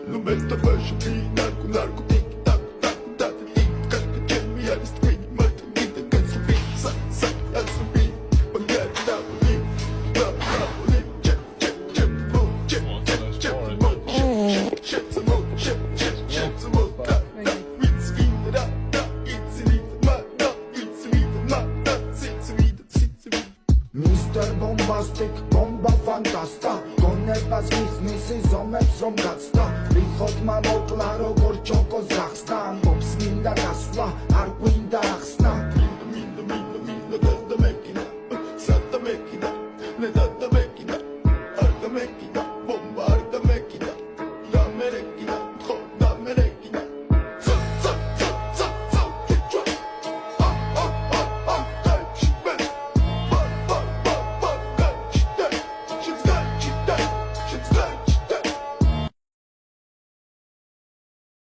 No meta baixo de narco, narco, tic, tac, tac, tac, tic, tac, tac, me a street, mata, vida, cansa, beat, sac, sac, as a beat, bangar, tap, leap, tap, tap, leap, check, check, check, move, check, check, check, move, check, check, check, move, check, check, check, move, tap, tap, it's me, da, da, it's me, ma, da, it's me, ma, da, it's me, it's me. Mr. Bombastic, bomba fantasta გონებას მისმისი ზომებს რომ გაცდა რიხოთმა მოკლა როგორ ჩოკოს გახსნა ამბობს მინდა გასვლა არ გვინდა ახსნა